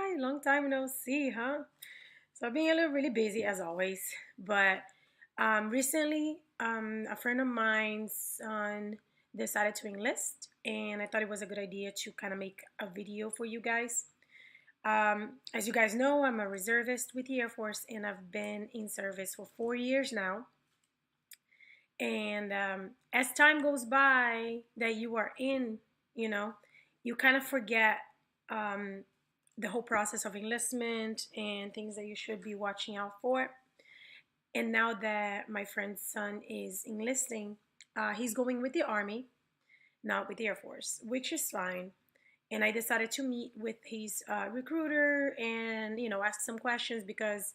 Hi, long time no see, huh? So I've been a little really busy as always, but recently a friend of mine's son decided to enlist, and I thought it was a good idea to kind of make a video for you guys. As you guys know, I'm a reservist with the Air Force, and I've been in service for 4 years now. And as time goes by, that you are in, you know, you kind of forget um, the whole process of enlistment and things that you should be watching out for. And now that my friend's son is enlisting, he's going with the Army, not with the Air Force, which is fine. And I decided to meet with his recruiter and ask some questions because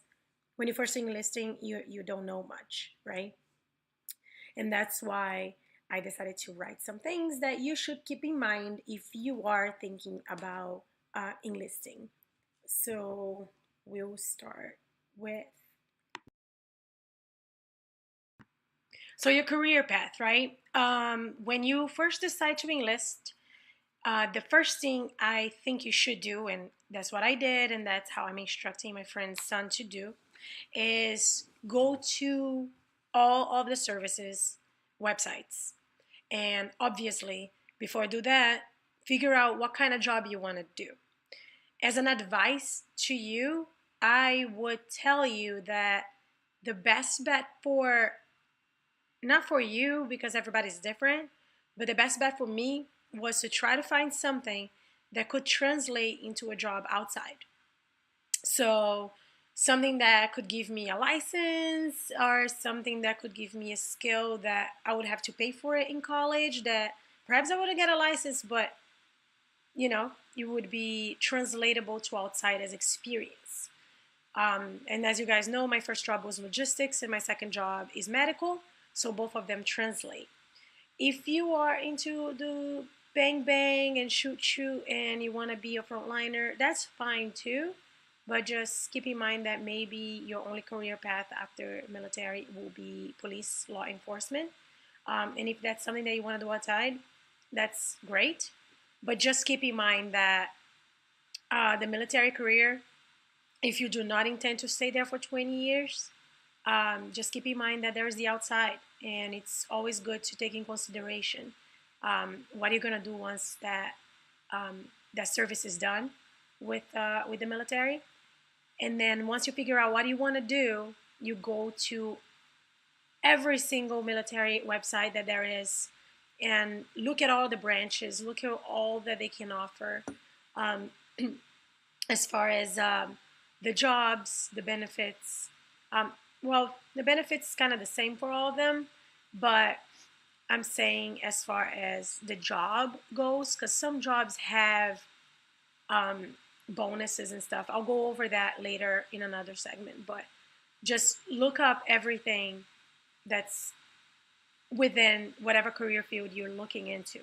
when you first enlisting, you don't know much, right? And that's why I decided to write some things that you should keep in mind if you are thinking about enlisting. So we'll start with your career path, right? When you first decide to enlist, the first thing I think you should do, and that's what I did, and that's how I'm instructing my friend's son to do, is go to all of the services websites. And obviously, before I do that, figure out what kind of job you want to do. As an advice to you, I would tell you that the best bet for, not for you because everybody's different, but the best bet for me was to try to find something that could translate into a job outside. So, something that could give me a license or something that could give me a skill that I would have to pay for it in college, that perhaps I wouldn't get a license, but it would be translatable to outside as experience. And as you guys know, my first job was logistics and my second job is medical. So both of them translate. If you are into the bang bang and shoot shoot and you want to be a frontliner, that's fine too. But just keep in mind that maybe your only career path after military will be police, law enforcement. And if that's something that you want to do outside, that's great. But just keep in mind that the military career, if you do not intend to stay there for 20 years, just keep in mind that there is the outside, and it's always good to take in consideration what are you going to do once that service is done with the military. And then once you figure out what you want to do, you go to every single military website that there is and look at all the branches, look at all that they can offer um, as far as the jobs, the benefits. Um, well, the benefits kind of the same for all of them, but I'm saying as far as the job goes, because some jobs have um, bonuses and stuff. I'll go over that later in another segment, but just look up everything that's within whatever career field you're looking into.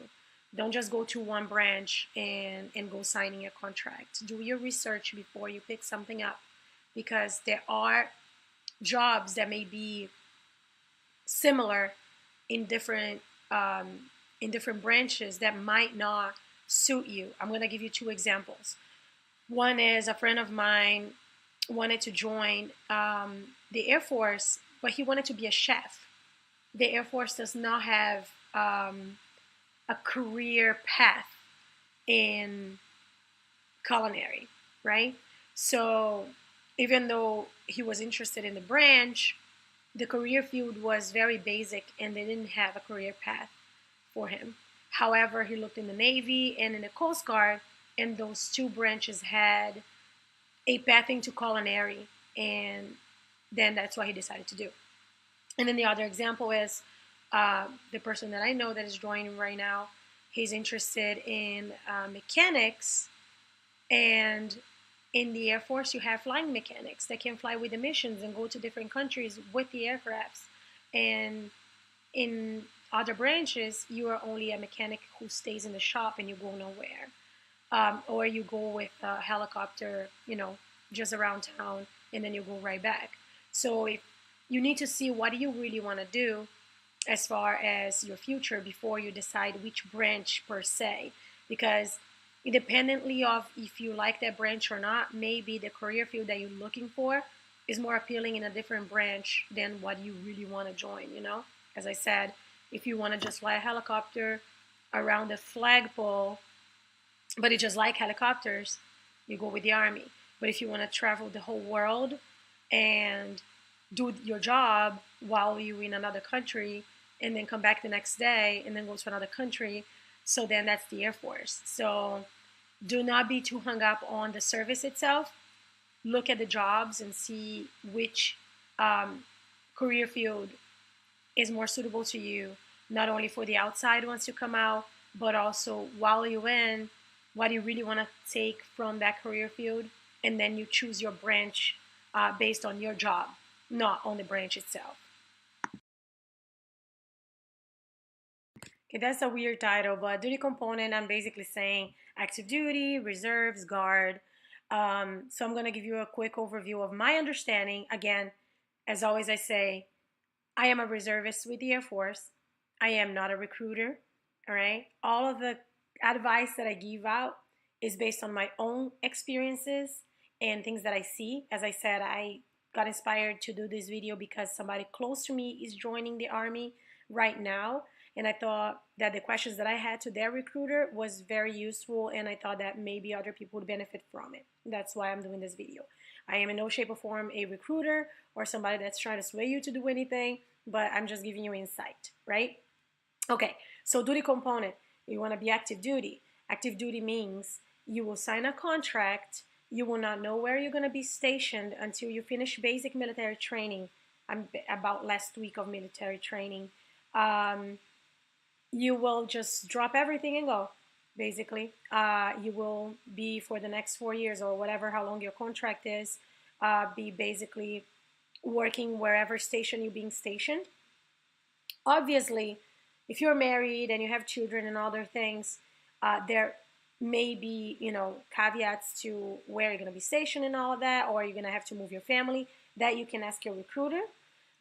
Don't just go to one branch and go signing a contract. Do your research before you pick something up, because there are jobs that may be similar in different branches that might not suit you. I'm going to give you two examples. One is a friend of mine wanted to join the Air Force, but he wanted to be a chef. The Air Force does not have a career path in culinary, right? So even though he was interested in the branch, the career field was very basic and they didn't have a career path for him. However, he looked in the Navy and in the Coast Guard, and those two branches had a path into culinary, and then that's what he decided to do. And then the other example is the person that I know that is joining right now. He's interested in mechanics, and in the Air Force, you have flying mechanics that can fly with the missions and go to different countries with the aircrafts. And in other branches, you are only a mechanic who stays in the shop and you go nowhere. Or you go with a helicopter, just around town, and then you go right back. So if you need to see what do you really want to do as far as your future before you decide which branch per se, because independently of if you like that branch or not, maybe the career field that you're looking for is more appealing in a different branch than what you really want to join, you know? As I said, if you want to just fly a helicopter around the flagpole, but you just like helicopters, you go with the Army. But if you want to travel the whole world and do your job while you're in another country and then come back the next day and then go to another country, so then that's the Air Force. So do not be too hung up on the service itself. Look at the jobs and see which career field is more suitable to you, not only for the outside once you come out, but also while you're in, what you really want to take from that career field, and then you choose your branch based on your job, not on the branch itself. Okay, that's a weird title, but duty component, I'm basically saying active duty, reserves, guard. So I'm going to give you a quick overview of my understanding. Again, as always, I say I am a reservist with the Air Force. I am not a recruiter. All right. All of the advice that I give out is based on my own experiences and things that I see. As I said, I got inspired to do this video because somebody close to me is joining the Army right now. And I thought that the questions that I had to their recruiter was very useful. And I thought that maybe other people would benefit from it. That's why I'm doing this video. I am in no shape or form a recruiter or somebody that's trying to sway you to do anything, but I'm just giving you insight, right? Okay, so duty component, you want to be active duty. Active duty means you will sign a contract, you will not know where you're going to be stationed until you finish basic military training. I'm about last week of military training. You will just drop everything and go, basically. You will be for the next 4 years or whatever, how long your contract is, be basically working wherever station you're being stationed. Obviously, if you're married and you have children and other things, there may be, caveats to where you're going to be stationed and all of that, or you're going to have to move your family. That you can ask your recruiter.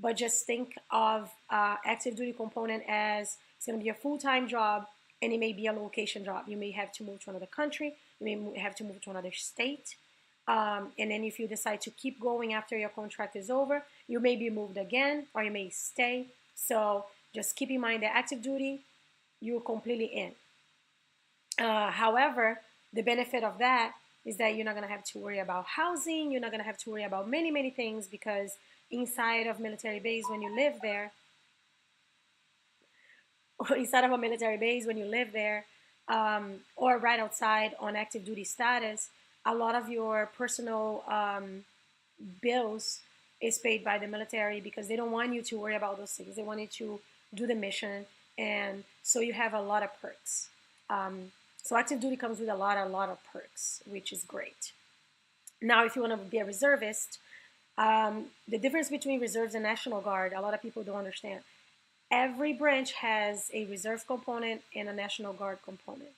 But just think of active duty component as it's going to be a full-time job, and it may be a location job. You may have to move to another country. You may have to move to another state. And then if you decide to keep going after your contract is over, you may be moved again, or you may stay. So just keep in mind that active duty, you're completely in. However, the benefit of that is that you're not going to have to worry about housing. You're not going to have to worry about many, many things, because inside of military base, when you live there, inside of a military base, when you live there, or right outside on active duty status, a lot of your personal bills is paid by the military, because they don't want you to worry about those things. They want you to do the mission, and so you have a lot of perks. So active duty comes with a lot of perks, which is great. Now, if you want to be a reservist, the difference between reserves and National Guard, a lot of people don't understand. Every branch has a reserve component and a National Guard component.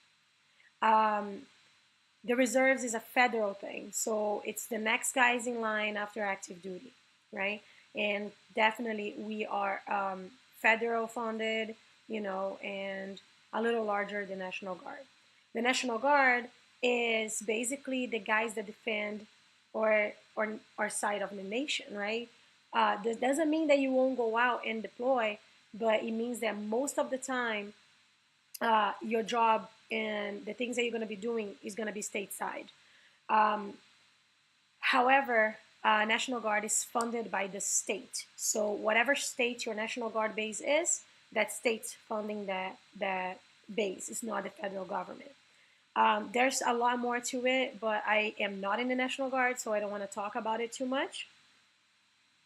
The reserves is a federal thing, so it's the next guys in line after active duty, right? And definitely we are federal funded, and a little larger than National Guard. The National Guard is basically the guys that defend or our side of the nation, right? This doesn't mean that you won't go out and deploy, but it means that most of the time, your job and the things that you're going to be doing is going to be stateside. However, National Guard is funded by the state. So whatever state your National Guard base is, that state's funding that base. It's not the federal government. There's a lot more to it, but I am not in the National Guard, so I don't want to talk about it too much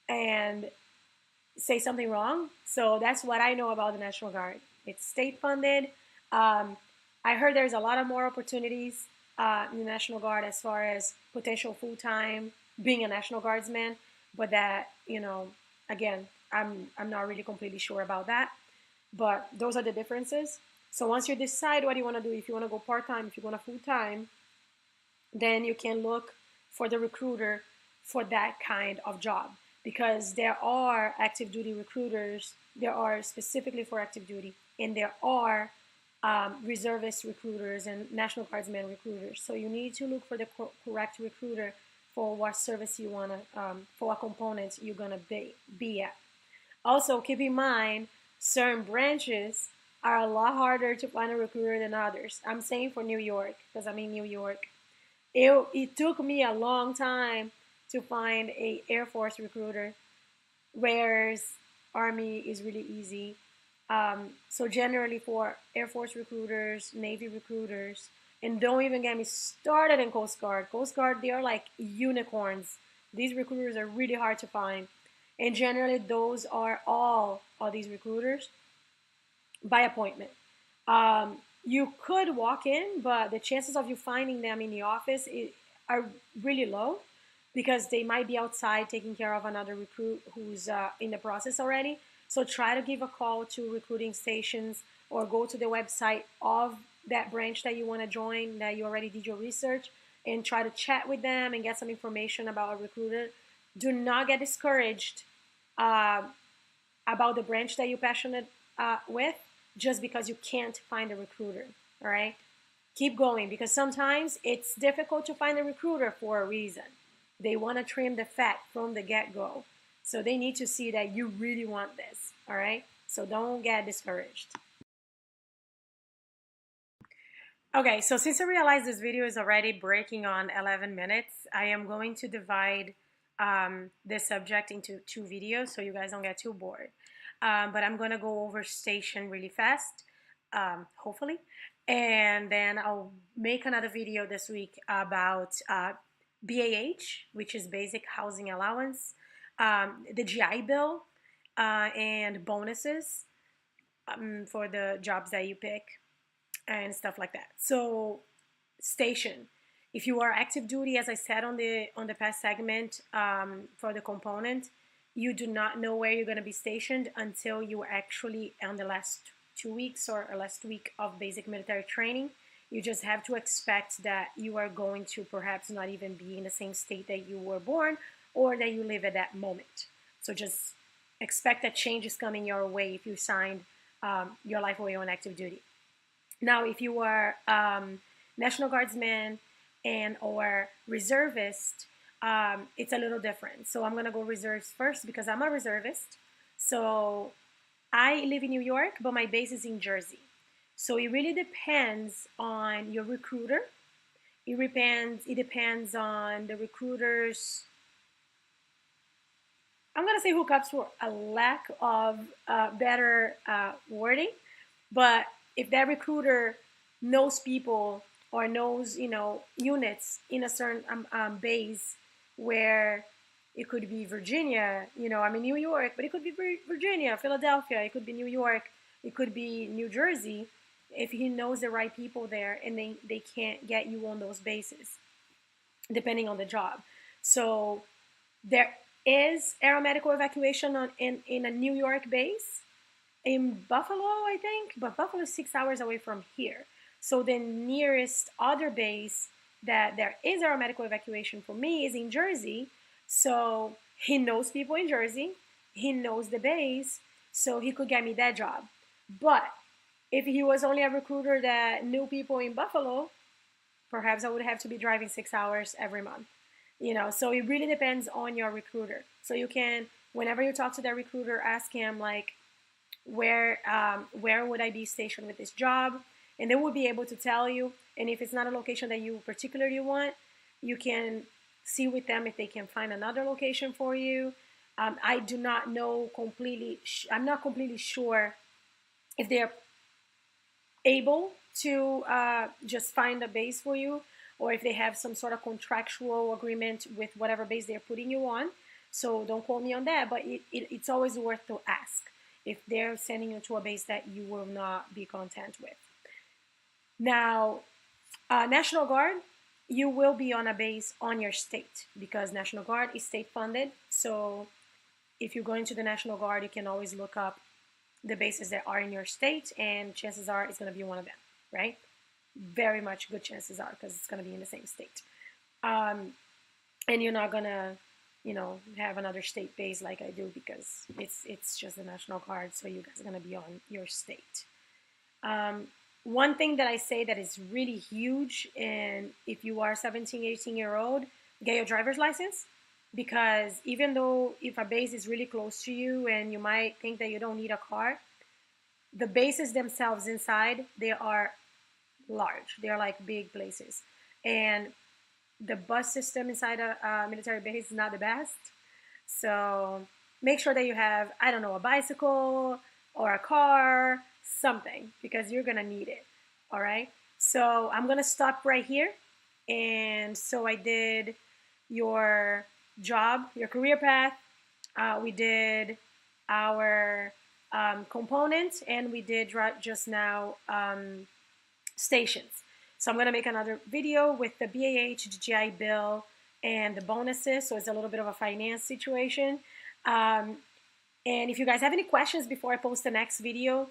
and say something wrong. So that's what I know about the National Guard. It's state funded. I heard there's a lot of more opportunities in the National Guard as far as potential full-time being a National Guardsman, but that, again, I'm not really completely sure about that. But those are the differences. So once you decide what you want to do, if you want to go part-time, if you want to full-time, then you can look for the recruiter for that kind of job, because there are active duty recruiters. There are specifically for active duty, and there are reservist recruiters and National Guardsmen recruiters. So you need to look for the correct recruiter for what service you want to, for what component you're going to be at. Also, keep in mind, certain branches are a lot harder to find a recruiter than others. I'm saying for New York, because I'm in New York. It took me a long time to find a Air Force recruiter, whereas Army is really easy. So generally for Air Force recruiters, Navy recruiters, and don't even get me started in Coast Guard. Coast Guard, they are like unicorns. These recruiters are really hard to find. And generally those are all these recruiters by appointment. You could walk in, but the chances of you finding them in the office are really low because they might be outside taking care of another recruit who's in the process already. So try to give a call to recruiting stations or go to the website of that branch that you want to join, that you already did your research, and try to chat with them and get some information about a recruiter. Do not get discouraged uh, about the branch that you're passionate with just because you can't find a recruiter. All right, keep going, because sometimes it's difficult to find a recruiter for a reason. They want to trim the fat from the get-go, so they need to see that you really want this. All right, so don't get discouraged. Okay, so since I realized this video is already breaking on 11 minutes, I am going to divide this subject into two videos so you guys don't get too bored. But I'm going to go over station really fast, hopefully. And then I'll make another video this week about BAH, which is Basic Housing Allowance, the GI Bill, and bonuses for the jobs that you pick and stuff like that. So station, if you are active duty, as I said on the past segment, for the component, you do not know where you're going to be stationed until you are actually on the last 2 weeks or last week of basic military training. You just have to expect that you are going to perhaps not even be in the same state that you were born or that you live at that moment. So just expect that change is coming your way if you signed your life away on active duty. Now, if you are National Guardsman and or reservist, it's a little different. So I'm going to go reserves first because I'm a reservist. So I live in New York, but my base is in Jersey. So it really depends on your recruiter. It depends on the recruiter's, I'm going to say hookups for a lack of better wording. But if that recruiter knows people or knows, units in a certain base where it could be Virginia, I'm in New York, but it could be Virginia, Philadelphia, it could be New York, it could be New Jersey, if he knows the right people there and they can't get you on those bases, depending on the job. So there is aeromedical evacuation in a New York base, in Buffalo, I think, but Buffalo is 6 hours away from here. So the nearest other base that there is aeromedical evacuation for me is in Jersey. So he knows people in Jersey, he knows the base, so he could get me that job. But if he was only a recruiter that knew people in Buffalo, perhaps I would have to be driving 6 hours every month. So it really depends on your recruiter. So you can, whenever you talk to that recruiter, ask him like, where would I be stationed with this job, and they will be able to tell you. And if it's not a location that you particularly want, you can see with them if they can find another location for you. I do not know completely. I'm not completely sure if they're able to just find a base for you, or if they have some sort of contractual agreement with whatever base they're putting you on. So don't quote me on that, but it's always worth to ask if they're sending you to a base that you will not be content with. Now, National Guard, you will be on a base on your state because National Guard is state funded. So if you're going to the National Guard, you can always look up the bases that are in your state, and chances are it's going to be one of them, right? Very much good chances are, because it's going to be in the same state. And you're not going to have another state base like I do, because it's just the National Guard, so you guys are going to be on your state. One thing that I say that is really huge, and if you are 17, 18-year-old, get your driver's license. Because even though if a base is really close to you and you might think that you don't need a car, the bases themselves inside, they are large. They're like big places. And the bus system inside a military base is not the best. So make sure that you have, I don't know, a bicycle or a car, something, because you're going to need it. All right. So I'm going to stop right here. And so I did your job, your career path. We did our components, and we did just now stations. So I'm going to make another video with the BAH, the GI Bill, and the bonuses. So it's a little bit of a finance situation. And if you guys have any questions before I post the next video,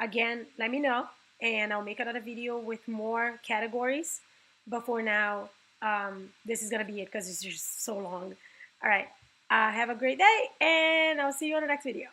again, let me know. And I'll make another video with more categories. But for now, this is going to be it because it's just so long. All right. Have a great day, and I'll see you on the next video.